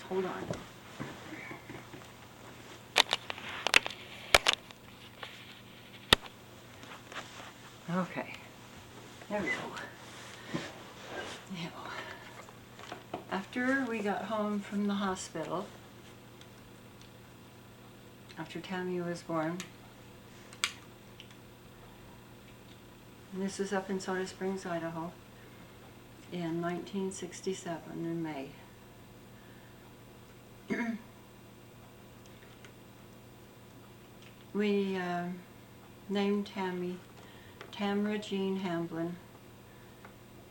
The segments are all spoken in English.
Hold on. Okay. There we go. Now, after we got home from the hospital, after Tammy was born, and this is up in Soda Springs, Idaho, in 1967 in May. We named Tammy Tamara Jean Hamblin,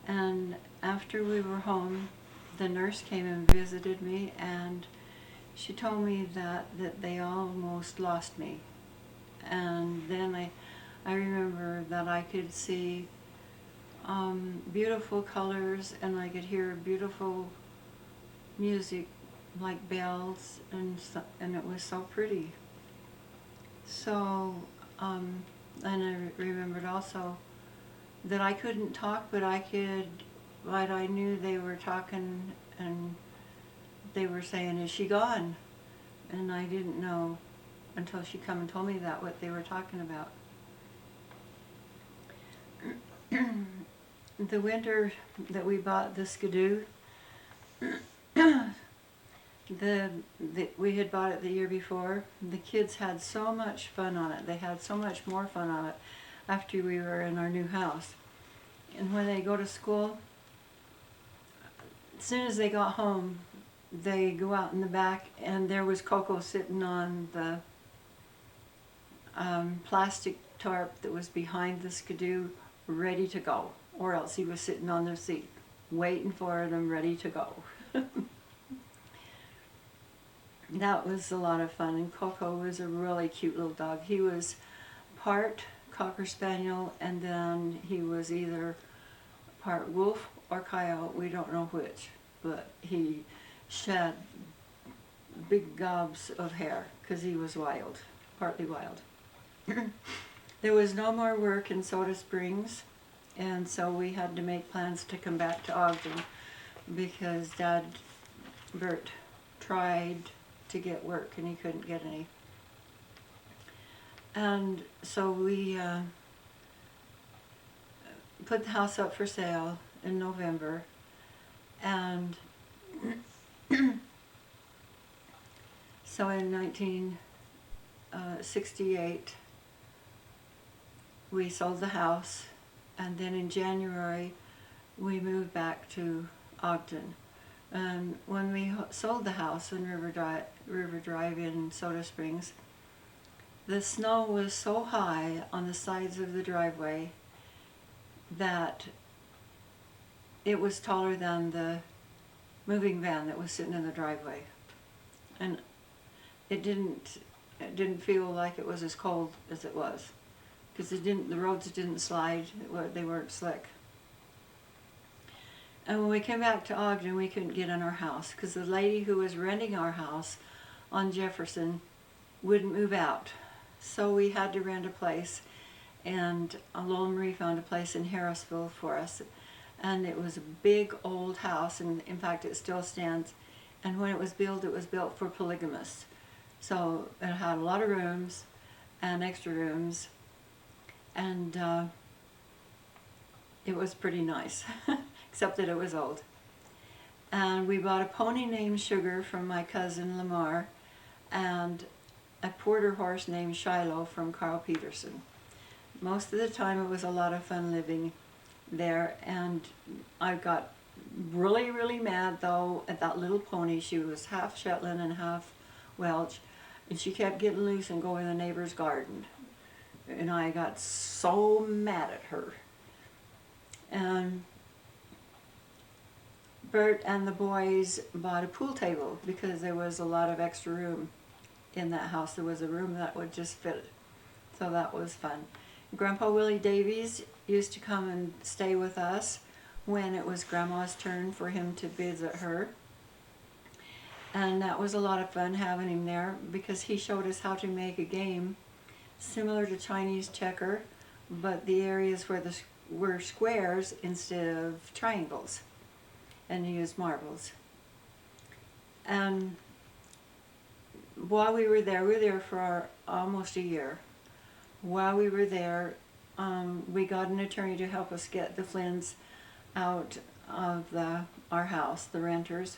and after we were home, the nurse came and visited me, and she told me that they almost lost me. And then I remember that I could see beautiful colors, and I could hear beautiful music like bells, and it was so pretty. So, and I remembered also that I couldn't talk, but I knew they were talking, and they were saying, "Is she gone?" And I didn't know until she come and told me that, what they were talking about. The winter that we bought the Skidoo, we had bought it the year before. The kids had so much fun on it. They had so much more fun on it after we were in our new house. And when they go to school, as soon as they got home, they go out in the back, and there was Coco sitting on the plastic tarp that was behind the Skidoo, ready to go. Or else he was sitting on the seat, waiting for them, ready to go. That was a lot of fun, and Coco was a really cute little dog. He was part Cocker Spaniel, and then he was either part wolf or coyote, we don't know which, but he shed big gobs of hair because he was wild, partly wild. There was no more work in Soda Springs, and so we had to make plans to come back to Ogden because Bert, tried to get work and he couldn't get any. And so we put the house up for sale in November, and so in 1968 we sold the house, and then in January we moved back to Ogden. And when we sold the house in River Drive in Soda Springs, the snow was so high on the sides of the driveway that it was taller than the moving van that was sitting in the driveway. And it didn't feel like it was as cold as it was, because the roads didn't slide, they weren't slick. And when we came back to Ogden, we couldn't get in our house because the lady who was renting our house on Jefferson wouldn't move out. So we had to rent a place, and Lola Marie found a place in Harrisville for us. And it was a big old house, and in fact it still stands. And when it was built for polygamists. So it had a lot of rooms and extra rooms, and it was pretty nice, except that it was old. And we bought a pony named Sugar from my cousin Lamar, and a quarter horse named Shiloh from Carl Peterson. Most of the time it was a lot of fun living there, and I got really, really mad though at that little pony. She was half Shetland and half Welsh, and she kept getting loose and going in the neighbor's garden. And I got so mad at her. And Bert and the boys bought a pool table because there was a lot of extra room in that house. There was a room that would just fit. So that was fun. Grandpa Willie Davies used to come and stay with us when it was Grandma's turn for him to visit her. And that was a lot of fun having him there because he showed us how to make a game similar to Chinese checker, but the areas were squares instead of triangles, and he used marbles. And while we were there for almost a year. While we were there, we got an attorney to help us get the Flynns out of our house, the renters.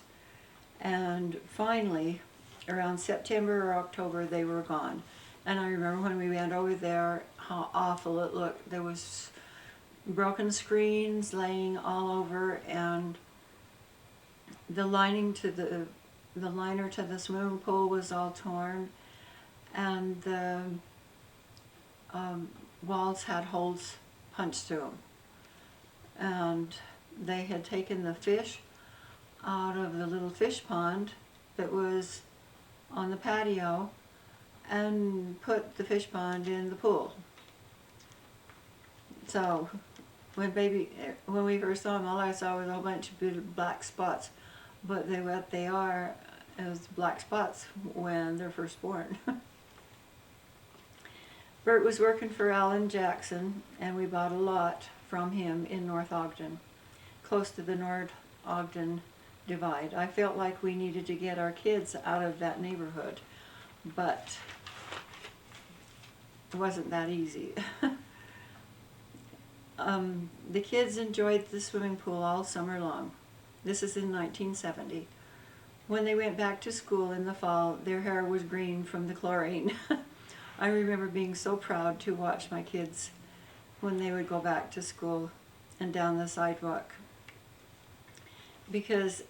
And finally, around September or October, they were gone. And I remember when we went over there, how awful it looked. There was broken screens laying all over, and the liner to the swimming pool was all torn, and the walls had holes punched through them. And they had taken the fish out of the little fish pond that was on the patio and put the fish pond in the pool. So when we first saw them, all I saw was a whole bunch of big black spots. But what they are is black spots when they're first born. Bert was working for Alan Jackson, and we bought a lot from him in North Ogden, close to the North Ogden Divide. I felt like we needed to get our kids out of that neighborhood, but it wasn't that easy. The kids enjoyed the swimming pool all summer long. This is in 1970. When they went back to school in the fall, their hair was green from the chlorine. I remember being so proud to watch my kids when they would go back to school and down the sidewalk, because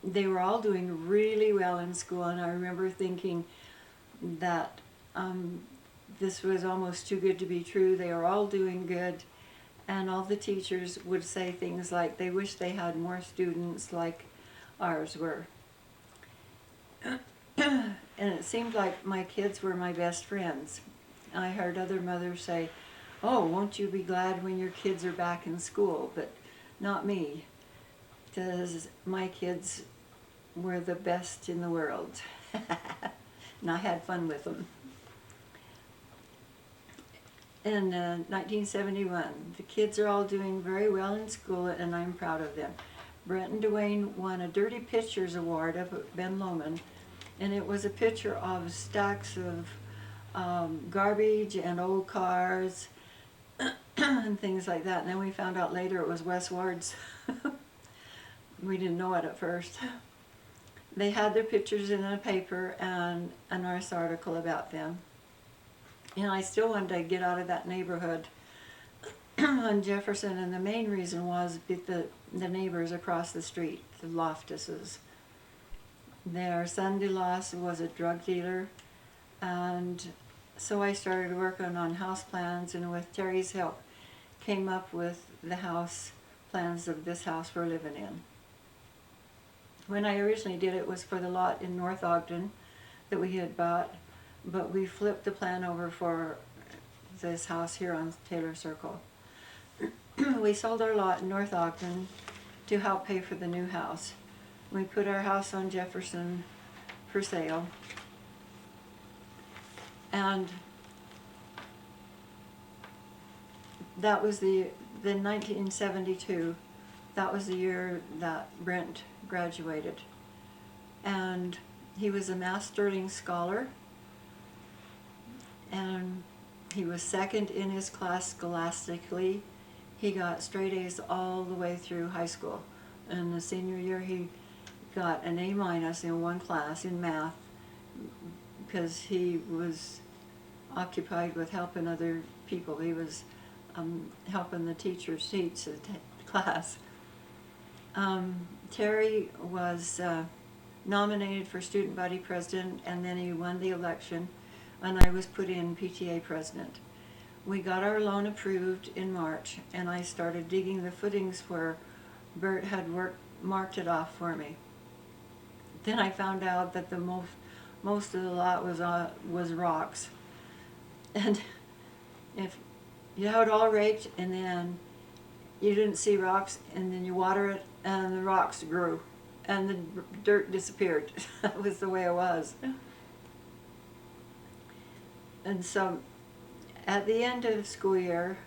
they were all doing really well in school, and I remember thinking that this was almost too good to be true. They were all doing good, and all the teachers would say things like they wish they had more students like ours were. And it seemed like my kids were my best friends. I heard other mothers say, "Oh, won't you be glad when your kids are back in school?" But not me, because my kids were the best in the world. And I had fun with them. In 1971, the kids are all doing very well in school, and I'm proud of them. Brent and Dwayne won a Dirty Pictures Award up at Ben Lomond, and it was a picture of stacks of garbage and old cars and things like that. And then we found out later it was Wes Ward's. We didn't know it at first. They had their pictures in a paper and a nice article about them. And I still wanted to get out of that neighborhood on Jefferson, and the main reason was the neighbors across the street, the Loftuses. Their son DeLoss was a drug dealer, and so I started working on house plans, and with Terry's help came up with the house plans of this house we're living in. When I originally did it was for the lot in North Ogden that we had bought, but we flipped the plan over for this house here on Taylor Circle. We sold our lot in North Ogden to help pay for the new house. We put our house on Jefferson for sale, and that was the 1972. That was the year that Brent graduated, and he was a Mass Sterling Scholar, and he was second in his class scholastically. He got straight A's all the way through high school. And the senior year he got an A- in one class in math because he was occupied with helping other people. He was helping the teachers teach the class. Terry was nominated for student body president, and then he won the election, and I was put in PTA president. We got our loan approved in March, and I started digging the footings where Bert had marked it off for me. Then I found out that the most of the lot was rocks, and if you had it all raked and then you didn't see rocks, and then you water it and the rocks grew and the dirt disappeared. That was the way it was. And so at the end of the school year,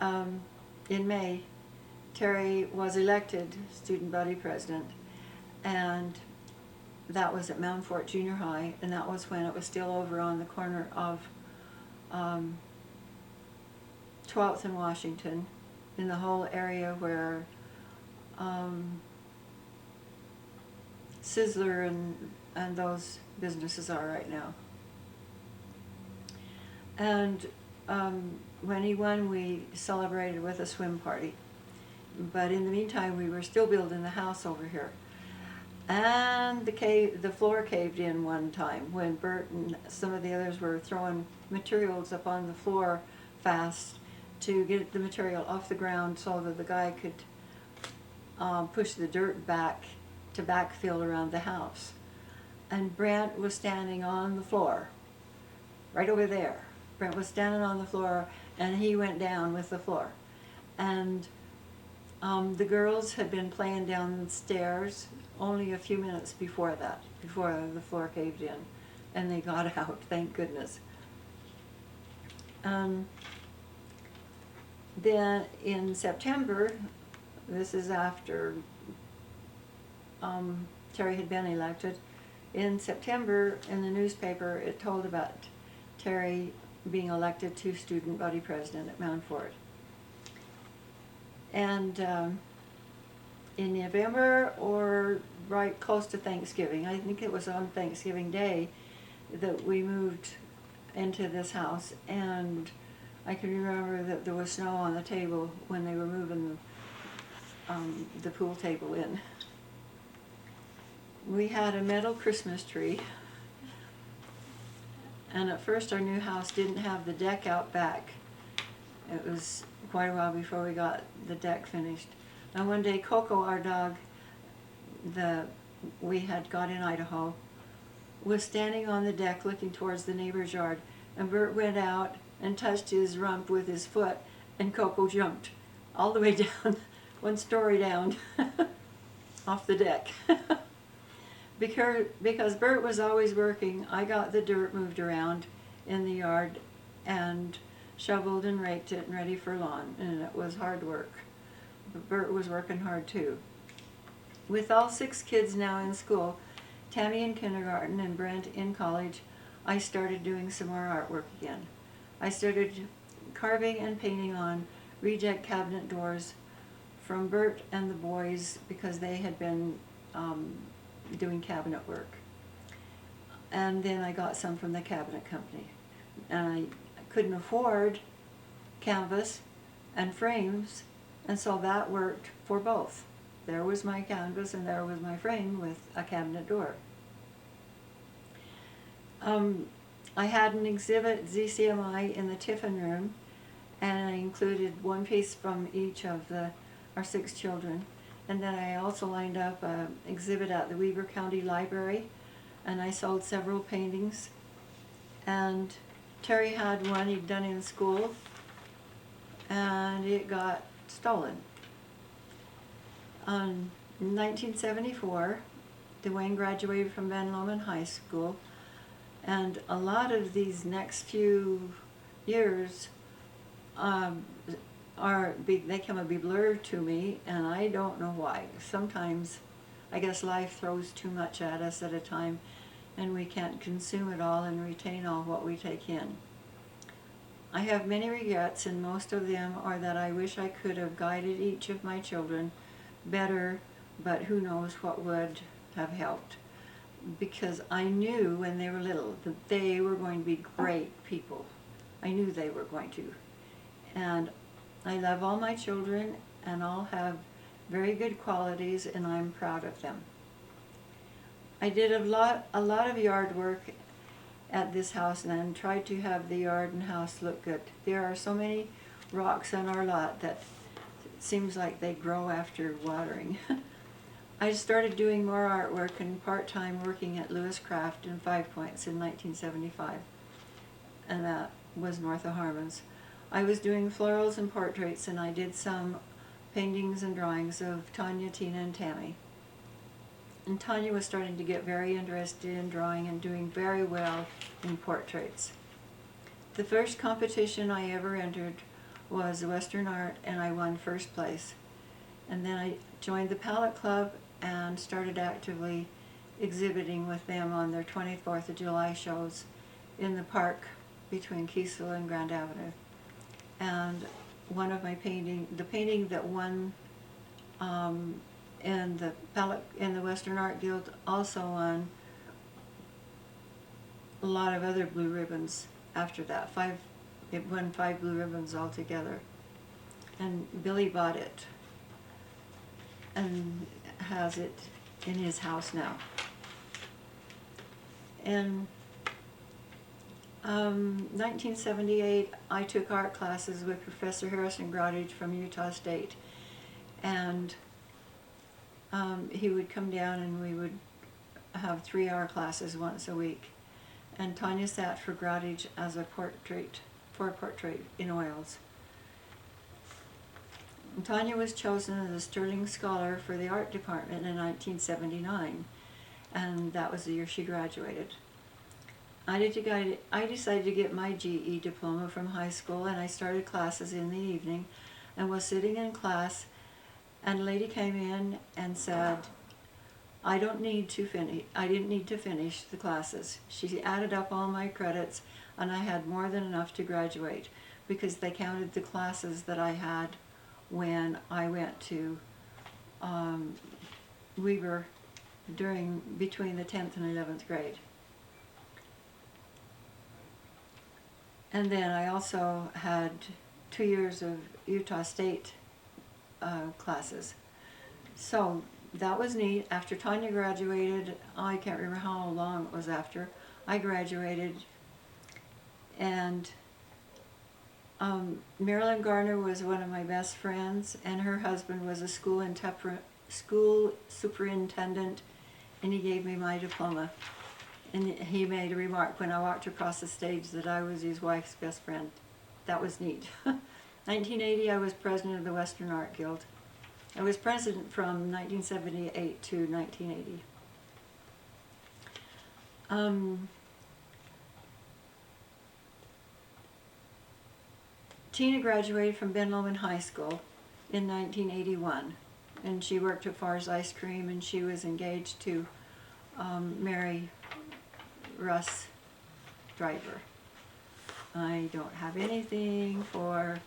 in May, Terry was elected student body president, and that was at Mount Fort Junior High, and that was when it was still over on the corner of 12th and Washington, in the whole area where Sizzler and those businesses are right now. And when he won, we celebrated with a swim party. But in the meantime, we were still building the house over here. And the floor caved in one time when Bert and some of the others were throwing materials up on the floor fast to get the material off the ground so that the guy could push the dirt back to backfill around the house. And Brent was standing on the floor, right over there. Brent was standing on the floor, and he went down with the floor. And the girls had been playing downstairs only a few minutes before that, before the floor caved in, and they got out, thank goodness. Then in September, this is after Terry had been elected, in September in the newspaper it told about Terry being elected to student body president at Mount Fort. And in November, or right close to Thanksgiving, I think it was on Thanksgiving Day, that we moved into this house, and I can remember that there was snow on the table when they were moving the pool table in. We had a metal Christmas tree, and at first our new house didn't have the deck out back. It was quite a while before we got the deck finished. And one day Coco, our dog, we had got in Idaho, was standing on the deck looking towards the neighbor's yard, and Bert went out and touched his rump with his foot, and Coco jumped all the way down, one story down, off the deck. Because Bert was always working, I got the dirt moved around in the yard and shoveled and raked it and ready for lawn, and it was hard work. But Bert was working hard too. With all 6 kids now in school, Tammy in kindergarten and Brent in college, I started doing some more artwork again. I started carving and painting on reject cabinet doors from Bert and the boys because they had been doing cabinet work. And then I got some from the cabinet company. And I couldn't afford canvas and frames, and so that worked for both. There was my canvas and there was my frame with a cabinet door. I had an exhibit at ZCMI in the Tiffin room, and I included one piece from each of our 6 children. And then I also lined up an exhibit at the Weber County Library, and I sold several paintings. And Terry had one he'd done in school, and it got stolen. In 1974, Dwayne graduated from Ben Lomond High School, and a lot of these next few years they come a be blurred to me, and I don't know why. Sometimes I guess life throws too much at us at a time, and we can't consume it all and retain all what we take in. I have many regrets, and most of them are that I wish I could have guided each of my children better, but who knows what would have helped. Because I knew when they were little that they were going to be great people. I knew they were going to. And I love all my children, and all have very good qualities, and I'm proud of them. I did a lot of yard work at this house and tried to have the yard and house look good. There are so many rocks on our lot that it seems like they grow after watering. I started doing more artwork and part-time working at Lewis Craft in 5 Points in 1975, and that was north of Harmon's. I was doing florals and portraits, and I did some paintings and drawings of Tanya, Tina, and Tammy. And Tanya was starting to get very interested in drawing and doing very well in portraits. The first competition I ever entered was Western Art, and I won first place. And then I joined the Palette Club and started actively exhibiting with them on their 24th of July shows in the park between Kiesel and Grand Avenue. And one of my the painting that won in the Western Art Guild also won a lot of other blue ribbons after that. It won 5 blue ribbons altogether. And Billy bought it and has it in his house now. In 1978, I took art classes with Professor Harrison Grottage from Utah State, and he would come down and we would have 3-hour classes once a week. And Tanya sat for Grottage as a portrait in oils. And Tanya was chosen as a Sterling Scholar for the art department in 1979, and that was the year she graduated. I decided to get my GE diploma from high school, and I started classes in the evening and was sitting in class, and a lady came in and said, I didn't need to finish the classes. She added up all my credits, and I had more than enough to graduate because they counted the classes that I had when I went to Weber between the 10th and 11th grade. And then I also had 2 years of Utah State classes. So that was neat. After Tanya graduated, I can't remember how long it was after, I graduated, and Marilyn Garner was one of my best friends, and her husband was a school superintendent, and he gave me my diploma. And he made a remark when I walked across the stage that I was his wife's best friend. That was neat. 1980, I was president of the Western Art Guild. I was president from 1978 to 1980. Tina graduated from Ben Lomond High School in 1981, and she worked at Farr's Ice Cream, and she was engaged to marry Russ Driver. I don't have anything for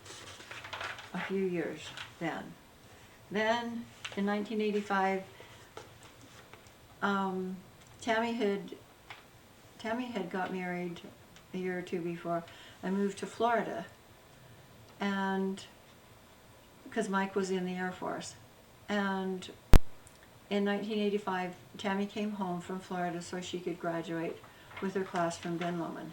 a few years then. Then in 1985, Tammy had got married a year or two before I moved to Florida, and because Mike was in the Air Force. And in 1985, Tammy came home from Florida so she could graduate with her class from Ben Lomond.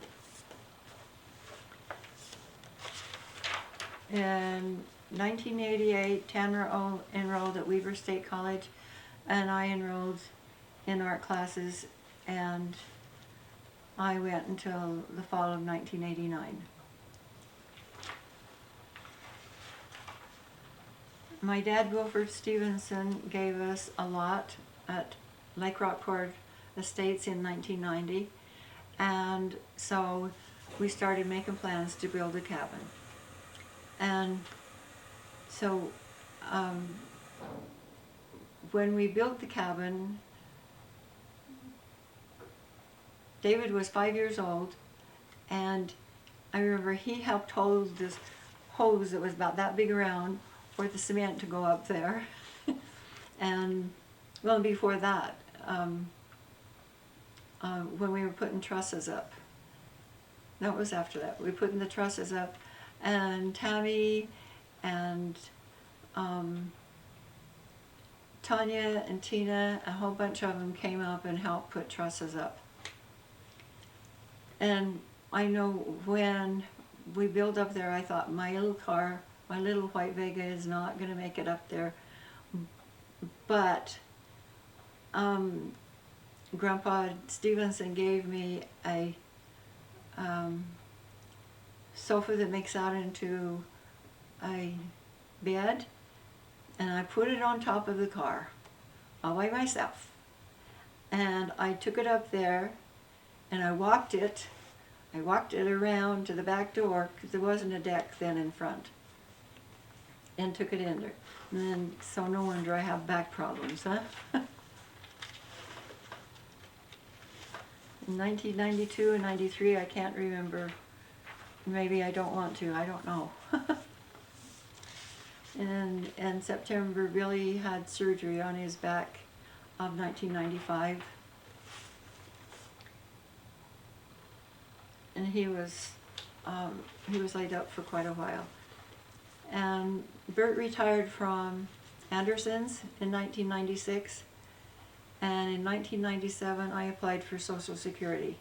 In 1988, Tamara enrolled at Weber State College, and I enrolled in art classes, and I went until the fall of 1989. My dad, Wilford Stevenson, gave us a lot at Lake Rockport Estates in 1990, and so we started making plans to build a cabin. And so when we built the cabin, David was 5 years old, and I remember he helped hold this hose that was about that big around for the cement to go up there. And well, before that, when we were putting trusses up, that was after that, we were putting the trusses up, and Tammy and Tanya and Tina, a whole bunch of them came up and helped put trusses up. And I know when we built up there, I thought my little car, my little white Vega, is not going to make it up there. But Grandpa Stevenson gave me a sofa that makes out into a bed, and I put it on top of the car all by myself. And I took it up there, and I walked it around to the back door, because there wasn't a deck then in front. and took it in there. And then, so no wonder I have back problems, huh? In 1992 and 93, I can't remember. Maybe I don't want to, I don't know. And in September, Billy had surgery on his back of 1995. And he was laid up for quite a while. And Bert retired from Anderson's in 1996. And in 1997, I applied for Social Security.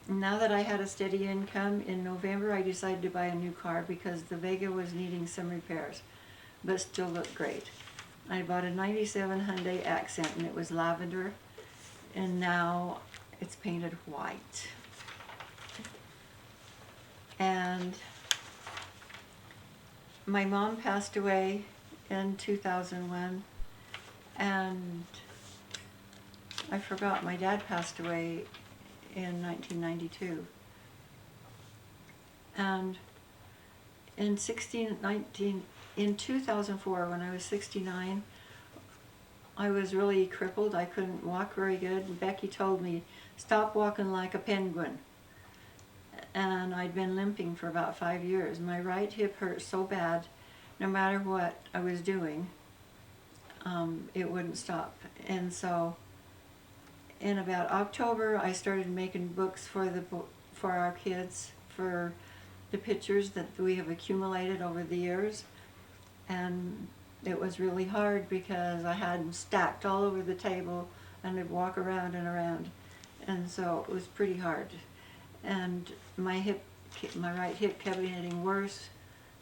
Now that I had a steady income, in November I decided to buy a new car because the Vega was needing some repairs, but still looked great. I bought a 97 Hyundai Accent, and it was lavender, and now it's painted white. And my mom passed away in 2001, and I forgot my dad passed away in 1992. And in 2004, when I was 69, I was really crippled. I couldn't walk very good. And Becky told me, stop walking like a penguin. And I'd been limping for about 5 years. My right hip hurt so bad, no matter what I was doing, it wouldn't stop. And so in about October, I started making books for our kids, for the pictures that we have accumulated over the years. And it was really hard because I had them stacked all over the table, and they'd walk around and around. And so it was pretty hard. And my right hip kept getting worse,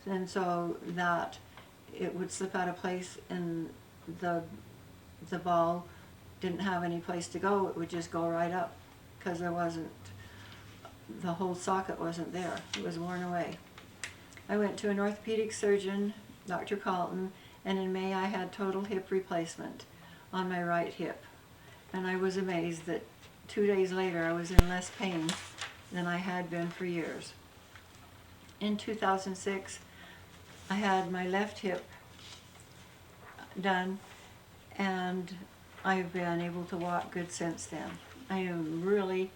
and so that it would slip out of place, and the ball didn't have any place to go. It would just go right up because the whole socket wasn't there. It was worn away. I went to an orthopedic surgeon, Dr. Carlton, and in May I had total hip replacement on my right hip. And I was amazed that 2 days later I was in less pain than I had been for years. In 2006, I had my left hip done, and I've been able to walk good since then. I am really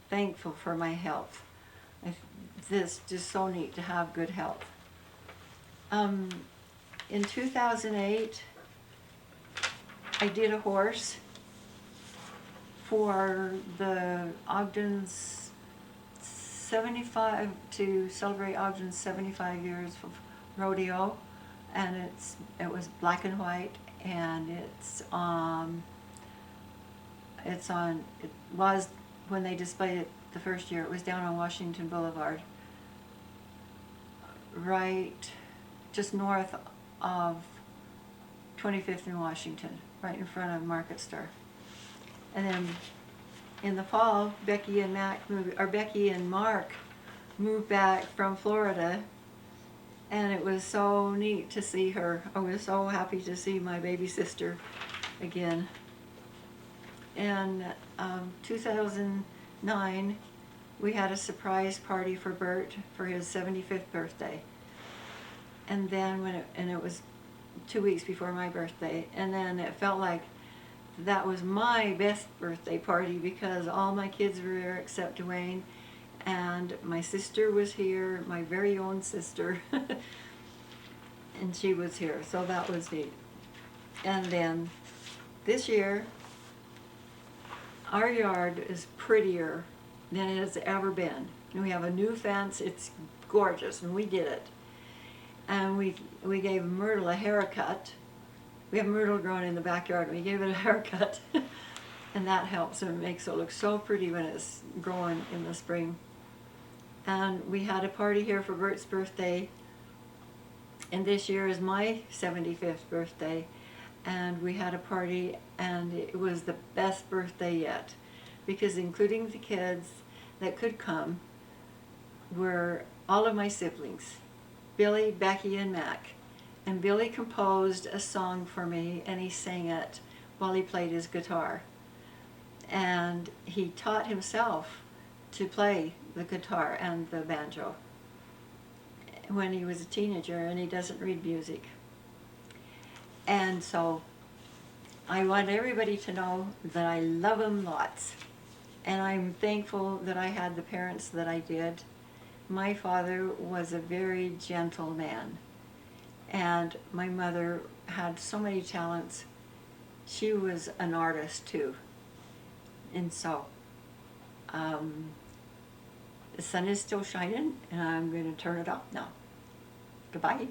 thankful for my health. This is just so neat to have good health. In 2008, I did a horse for the Ogden's 75, to celebrate Ogden's 75 years of rodeo, and it was black and white, and it was, when they displayed it the first year, it was down on Washington Boulevard, right just north of 25th and Washington, right in front of Market Star. And then in the fall, Becky and Mark moved back from Florida, and it was so neat to see her. I was so happy to see my baby sister again. In 2009, we had a surprise party for Bert for his 75th birthday. And then it was 2 weeks before my birthday, and then it felt like that was my best birthday party because all my kids were there except Dwayne, and my sister was here, my very own sister, and she was here, so that was neat. And then this year, our yard is prettier than it has ever been. And we have a new fence, it's gorgeous, and we did it. And we gave Myrtle a haircut. We have myrtle growing in the backyard, and we gave it a haircut. And that helps, and it makes it look so pretty when it's growing in the spring. And we had a party here for Bert's birthday, and this year is my 75th birthday, and we had a party, and it was the best birthday yet, because including the kids that could come were all of my siblings, Billy, Becky, and Mac. And Billy composed a song for me, and he sang it while he played his guitar. And he taught himself to play the guitar and the banjo. when he was a teenager, and he doesn't read music. And so I want everybody to know that I love him lots. And I'm thankful that I had the parents that I did. My father was a very gentle man, and my mother had so many talents. She was an artist too. And so the sun is still shining, and I'm going to turn it off now. Goodbye.